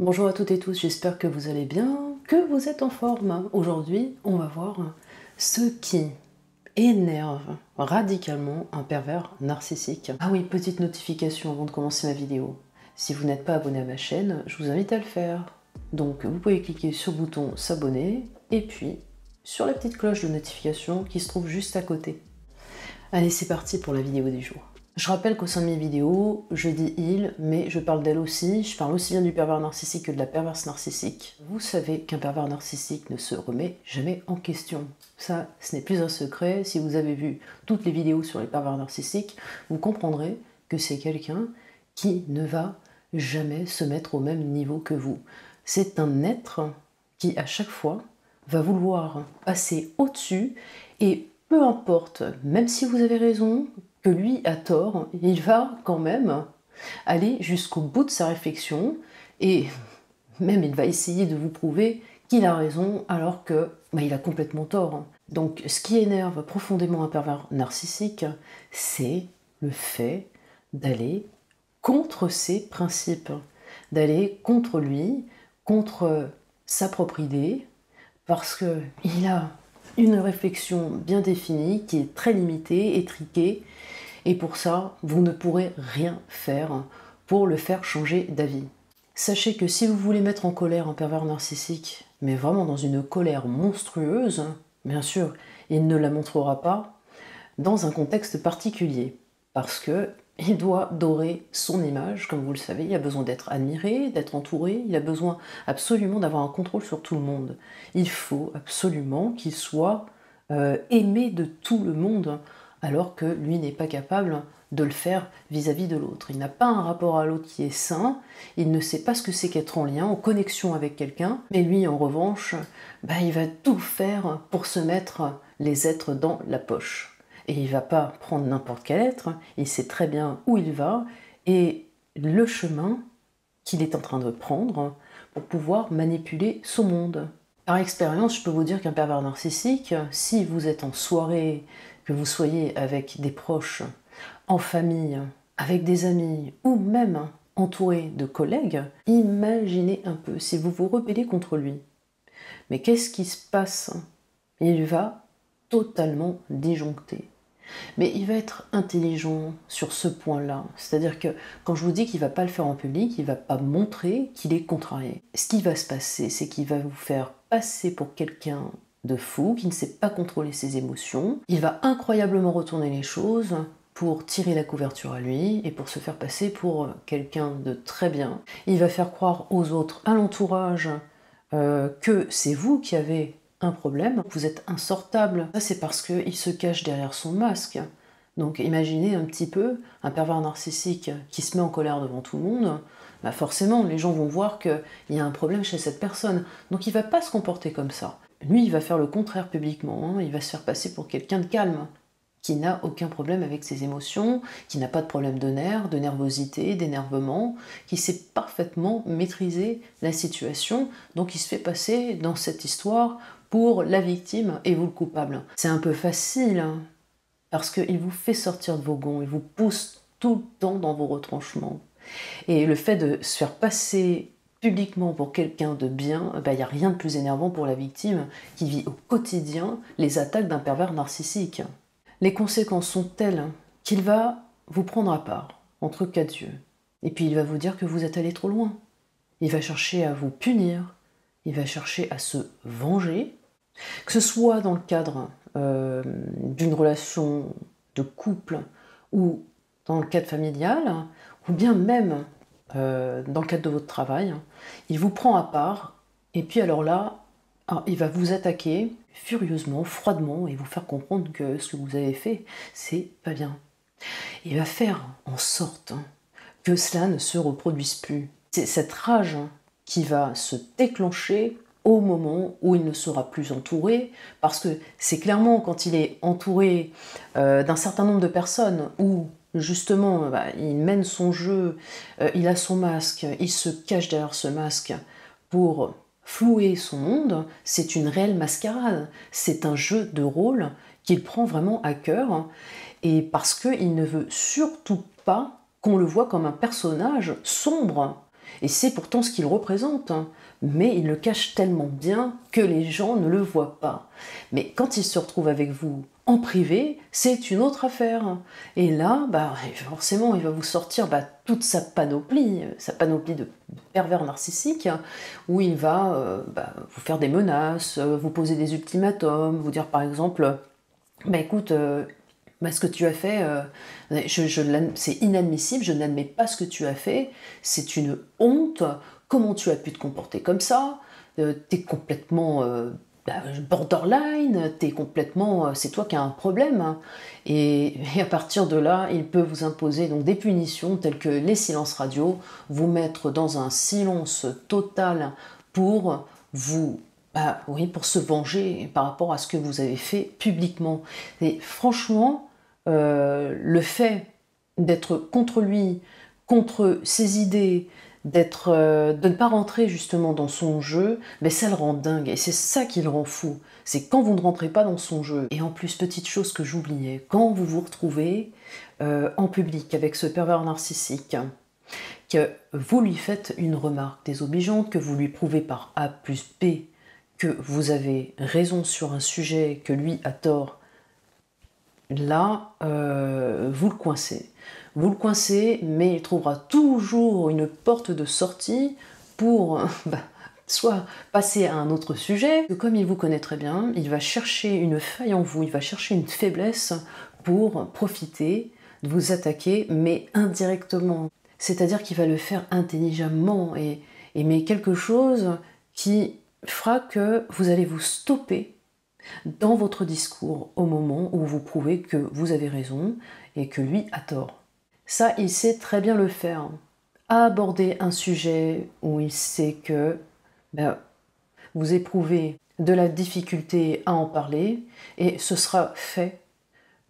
Bonjour à toutes et tous, j'espère que vous allez bien, que vous êtes en forme. Aujourd'hui, on va voir ce qui énerve radicalement un pervers narcissique. Ah oui, petite notification avant de commencer ma vidéo. Si vous n'êtes pas abonné à ma chaîne, je vous invite à le faire. Donc vous pouvez cliquer sur le bouton s'abonner et puis sur la petite cloche de notification qui se trouve juste à côté. Allez, c'est parti pour la vidéo du jour. Je rappelle qu'au sein de mes vidéos, je dis il, mais je parle d'elle aussi. Je parle aussi bien du pervers narcissique que de la perverse narcissique. Vous savez qu'un pervers narcissique ne se remet jamais en question. Ça, ce n'est plus un secret. Si vous avez vu toutes les vidéos sur les pervers narcissiques, vous comprendrez que c'est quelqu'un qui ne va jamais se mettre au même niveau que vous. C'est un être qui, à chaque fois, va vouloir passer au-dessus et peu importe, même si vous avez raison, que lui a tort, il va quand même aller jusqu'au bout de sa réflexion et même il va essayer de vous prouver qu'il a raison alors que il a complètement tort. Donc ce qui énerve profondément un pervers narcissique, c'est le fait d'aller contre ses principes, d'aller contre lui, contre sa propre idée, parce qu'il a une réflexion bien définie qui est très limitée, étriquée, et pour ça, vous ne pourrez rien faire pour le faire changer d'avis. Sachez que si vous voulez mettre en colère un pervers narcissique, mais vraiment dans une colère monstrueuse, bien sûr, il ne la montrera pas dans un contexte particulier, parce que il doit dorer son image, comme vous le savez, il a besoin d'être admiré, d'être entouré, il a besoin absolument d'avoir un contrôle sur tout le monde. Il faut absolument qu'il soit aimé de tout le monde, alors que lui n'est pas capable de le faire vis-à-vis de l'autre. Il n'a pas un rapport à l'autre qui est sain, il ne sait pas ce que c'est qu'être en lien, en connexion avec quelqu'un, mais lui, en revanche, il va tout faire pour se mettre les êtres dans la poche. Et il ne va pas prendre n'importe quel être, il sait très bien où il va, et le chemin qu'il est en train de prendre pour pouvoir manipuler son monde. Par expérience, je peux vous dire qu'un pervers narcissique, si vous êtes en soirée, que vous soyez avec des proches, en famille, avec des amis, ou même entouré de collègues, imaginez un peu si vous vous rebellez contre lui. Mais qu'est-ce qui se passe? Il va totalement disjoncter. Mais il va être intelligent sur ce point-là. C'est-à-dire que quand je vous dis qu'il ne va pas le faire en public, il ne va pas montrer qu'il est contrarié. Ce qui va se passer, c'est qu'il va vous faire passer pour quelqu'un de fou, qui ne sait pas contrôler ses émotions. Il va incroyablement retourner les choses pour tirer la couverture à lui et pour se faire passer pour quelqu'un de très bien. Il va faire croire aux autres, à l'entourage, que c'est vous qui avez un problème, vous êtes insortable. Ça, c'est parce qu'il se cache derrière son masque. Donc imaginez un petit peu un pervers narcissique qui se met en colère devant tout le monde, forcément les gens vont voir qu'il y a un problème chez cette personne. Donc il ne va pas se comporter comme ça. Lui, il va faire le contraire publiquement, il va se faire passer pour quelqu'un de calme, qui n'a aucun problème avec ses émotions, qui n'a pas de problème de nerfs, de nervosité, d'énervement, qui sait parfaitement maîtriser la situation, donc il se fait passer dans cette histoire pour la victime et vous le coupable. C'est un peu facile, hein, parce qu'il vous fait sortir de vos gonds, il vous pousse tout le temps dans vos retranchements. Et le fait de se faire passer publiquement pour quelqu'un de bien, il n'y a rien de plus énervant pour la victime qui vit au quotidien les attaques d'un pervers narcissique. Les conséquences sont telles qu'il va vous prendre à part, entre quatre yeux. Et puis il va vous dire que vous êtes allé trop loin. Il va chercher à vous punir, il va chercher à se venger, que ce soit dans le cadre d'une relation de couple ou dans le cadre familial, ou bien même dans le cadre de votre travail. Il vous prend à part, et puis alors là, il va vous attaquer furieusement, froidement, et vous faire comprendre que ce que vous avez fait, c'est pas bien. Il va faire en sorte que cela ne se reproduise plus. C'est cette rage qui va se déclencher au moment où il ne sera plus entouré, parce que c'est clairement quand il est entouré d'un certain nombre de personnes, où justement il mène son jeu, il a son masque, il se cache derrière ce masque pour flouer son monde, c'est une réelle mascarade, c'est un jeu de rôle qu'il prend vraiment à cœur, et parce qu'il ne veut surtout pas qu'on le voit comme un personnage sombre. Et c'est pourtant ce qu'il représente, hein. Mais il le cache tellement bien que les gens ne le voient pas. Mais quand il se retrouve avec vous en privé, c'est une autre affaire. Et là, forcément, il va vous sortir toute sa panoplie de pervers narcissique, où il va vous faire des menaces, vous poser des ultimatums, vous dire par exemple, écoute, ce que tu as fait, c'est inadmissible, je n'admets pas ce que tu as fait, c'est une honte, comment tu as pu te comporter comme ça, t'es complètement borderline, c'est toi qui as un problème, hein. Et à partir de là, il peut vous imposer donc des punitions telles que les silences radio, vous mettre dans un silence total pour vous pour se venger par rapport à ce que vous avez fait publiquement. Et franchement, le fait d'être contre lui, contre ses idées, de ne pas rentrer justement dans son jeu, ça le rend dingue, et c'est ça qui le rend fou. C'est quand vous ne rentrez pas dans son jeu. Et en plus, petite chose que j'oubliais, quand vous vous retrouvez en public avec ce pervers narcissique, que vous lui faites une remarque désobligeante, que vous lui prouvez par A plus B que vous avez raison sur un sujet, que lui a tort, là, vous le coincez. Vous le coincez, mais il trouvera toujours une porte de sortie pour soit passer à un autre sujet. Comme il vous connaît très bien, il va chercher une faille en vous, il va chercher une faiblesse pour profiter, de vous attaquer, mais indirectement. C'est-à-dire qu'il va le faire intelligemment, mais quelque chose qui fera que vous allez vous stopper dans votre discours au moment où vous prouvez que vous avez raison et que lui a tort. Ça, il sait très bien le faire. Aborder un sujet où il sait que vous éprouvez de la difficulté à en parler, et ce sera fait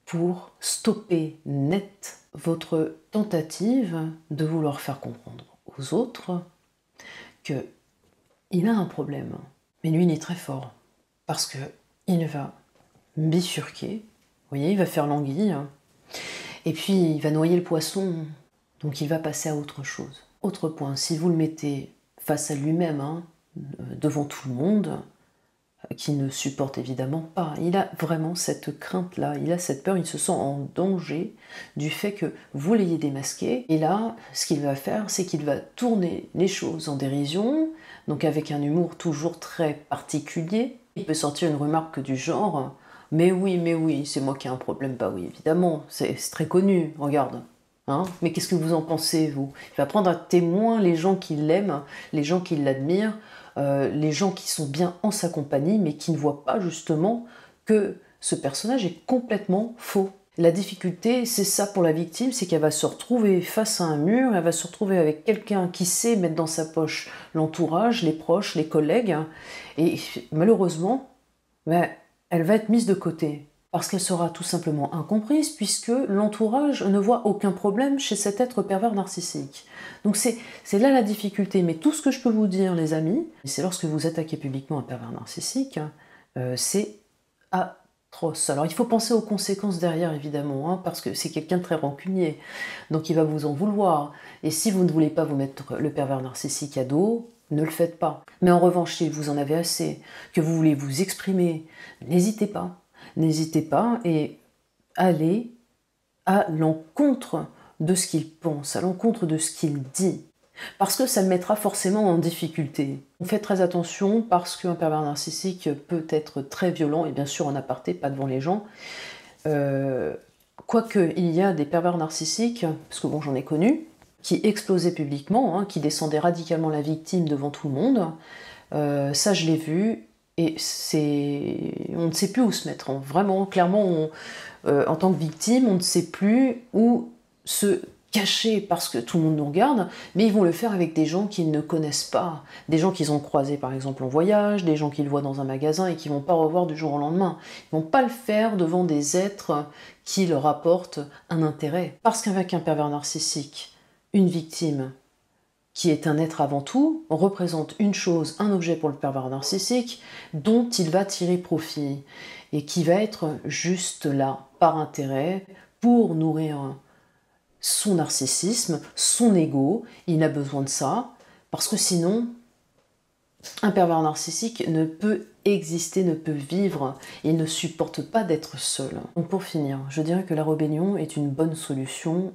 pour stopper net votre tentative de vouloir faire comprendre aux autres qu'il a un problème. Mais lui, il est très fort, parce que il va bifurquer, vous voyez, il va faire l'anguille, et puis il va noyer le poisson, donc il va passer à autre chose. Autre point, si vous le mettez face à lui-même, devant tout le monde, qui ne supporte évidemment pas, il a vraiment cette crainte-là, il a cette peur, il se sent en danger du fait que vous l'ayez démasqué, et là, ce qu'il va faire, c'est qu'il va tourner les choses en dérision, donc avec un humour toujours très particulier. Il peut sortir une remarque du genre « mais oui, c'est moi qui ai un problème ». Bah oui, évidemment, c'est très connu, regarde. Hein, mais qu'est-ce que vous en pensez, vous? Il va prendre à témoin les gens qui l'aiment, les gens qui l'admirent, les gens qui sont bien en sa compagnie, mais qui ne voient pas justement que ce personnage est complètement faux. La difficulté, c'est ça pour la victime, c'est qu'elle va se retrouver face à un mur, elle va se retrouver avec quelqu'un qui sait mettre dans sa poche l'entourage, les proches, les collègues, et malheureusement, elle va être mise de côté, parce qu'elle sera tout simplement incomprise, puisque l'entourage ne voit aucun problème chez cet être pervers narcissique. Donc c'est là la difficulté, mais tout ce que je peux vous dire, les amis, c'est lorsque vous attaquez publiquement un pervers narcissique, c'est atroce. Alors il faut penser aux conséquences derrière, évidemment, parce que c'est quelqu'un de très rancunier, donc il va vous en vouloir, et si vous ne voulez pas vous mettre le pervers narcissique à dos, ne le faites pas. Mais en revanche, si vous en avez assez, que vous voulez vous exprimer, n'hésitez pas. N'hésitez pas et allez à l'encontre de ce qu'il pense, à l'encontre de ce qu'il dit. Parce que ça le mettra forcément en difficulté. Faites très attention parce qu'un pervers narcissique peut être très violent, et bien sûr en aparté, pas devant les gens. Quoique, il y a des pervers narcissiques, parce que bon, j'en ai connu, qui explosaient publiquement, qui descendaient radicalement la victime devant tout le monde. Ça, je l'ai vu, et on ne sait plus où se mettre. Vraiment, clairement, en tant que victime, on ne sait plus où se cacher parce que tout le monde nous regarde, mais ils vont le faire avec des gens qu'ils ne connaissent pas, des gens qu'ils ont croisés par exemple en voyage, des gens qu'ils voient dans un magasin et qu'ils ne vont pas revoir du jour au lendemain. Ils ne vont pas le faire devant des êtres qui leur apportent un intérêt. Parce qu'avec un pervers narcissique, une victime qui est un être avant tout, représente une chose, un objet pour le pervers narcissique, dont il va tirer profit, et qui va être juste là, par intérêt, pour nourrir son narcissisme, son ego. Il a besoin de ça, Parce que sinon, un pervers narcissique ne peut exister, ne peut vivre, il ne supporte pas d'être seul. Donc pour finir, je dirais que la rébellion est une bonne solution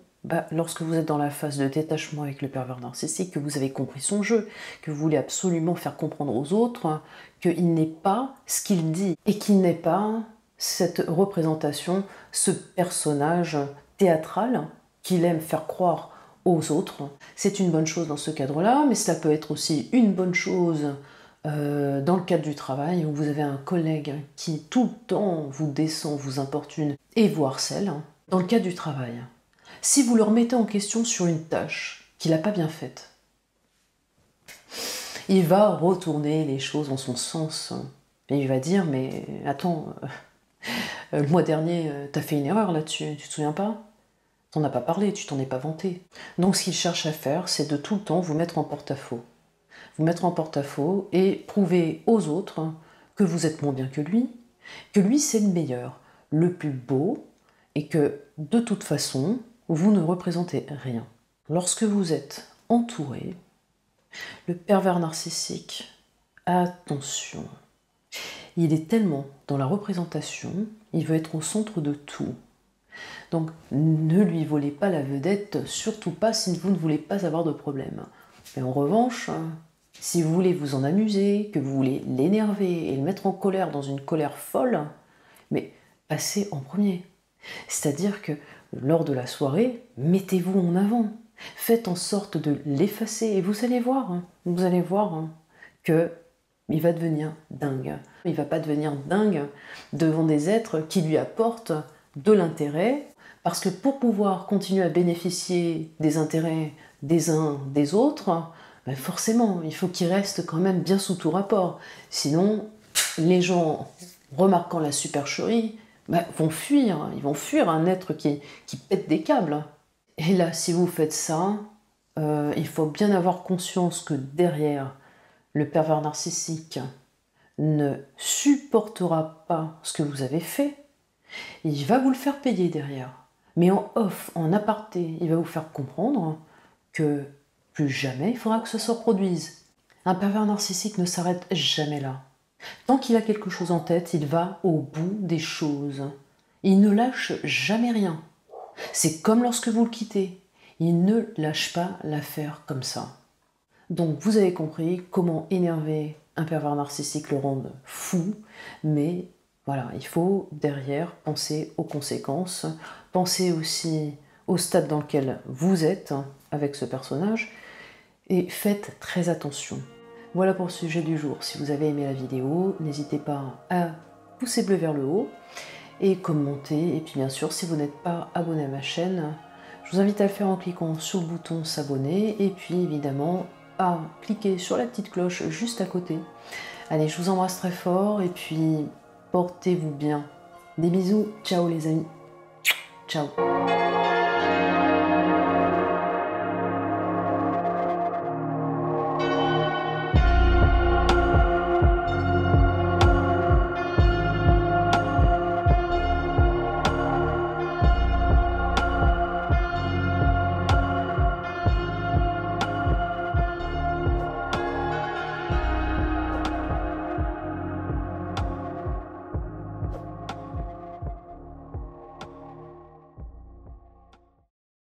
lorsque vous êtes dans la phase de détachement avec le pervers narcissique, que vous avez compris son jeu, que vous voulez absolument faire comprendre aux autres qu'il n'est pas ce qu'il dit et qu'il n'est pas cette représentation, ce personnage théâtral qu'il aime faire croire aux autres. C'est une bonne chose dans ce cadre-là, mais cela peut être aussi une bonne chose dans le cadre du travail, où vous avez un collègue qui tout le temps vous descend, vous importune et vous harcèle. Dans le cadre du travail, si vous le remettez en question sur une tâche qu'il n'a pas bien faite, il va retourner les choses en son sens. Et il va dire, mais attends, le mois dernier, t'as fait une erreur là-dessus, tu te souviens pas? T'en as pas parlé, tu t'en es pas vanté. Donc ce qu'il cherche à faire, c'est de tout le temps vous mettre en porte-à-faux. Vous mettre en porte-à-faux et prouver aux autres que vous êtes moins bien que lui c'est le meilleur, le plus beau, et que de toute façon, vous ne représentez rien. Lorsque vous êtes entouré, le pervers narcissique, attention, il est tellement dans la représentation, il veut être au centre de tout. Donc ne lui volez pas la vedette, surtout pas si vous ne voulez pas avoir de problème. Mais en revanche, si vous voulez vous en amuser, que vous voulez l'énerver et le mettre en colère dans une colère folle, mais passez en premier. C'est-à-dire que lors de la soirée, mettez-vous en avant. Faites en sorte de l'effacer et vous allez voir que il va devenir dingue. Il ne va pas devenir dingue devant des êtres qui lui apportent de l'intérêt, parce que pour pouvoir continuer à bénéficier des intérêts des uns des autres, forcément, il faut qu'il reste quand même bien sous tout rapport. Sinon, les gens, remarquant la supercherie, vont fuir. Ils vont fuir un être qui pète des câbles. Et là, si vous faites ça, il faut bien avoir conscience que derrière, le pervers narcissique ne supportera pas ce que vous avez fait. Il va vous le faire payer derrière. Mais en off, en aparté, il va vous faire comprendre que plus jamais il faudra que ça se reproduise. Un pervers narcissique ne s'arrête jamais là. Tant qu'il a quelque chose en tête, il va au bout des choses. Il ne lâche jamais rien. C'est comme lorsque vous le quittez. Il ne lâche pas l'affaire comme ça. Donc vous avez compris comment énerver un pervers narcissique, le rendre fou, mais voilà, il faut derrière penser aux conséquences, penser aussi au stade dans lequel vous êtes avec ce personnage, et faites très attention. Voilà pour le sujet du jour. Si vous avez aimé la vidéo, n'hésitez pas à pousser bleu vers le haut et commenter. Et puis bien sûr, si vous n'êtes pas abonné à ma chaîne, je vous invite à le faire en cliquant sur le bouton s'abonner et puis évidemment à cliquer sur la petite cloche juste à côté. Allez, je vous embrasse très fort et puis portez-vous bien. Des bisous, ciao les amis. Ciao.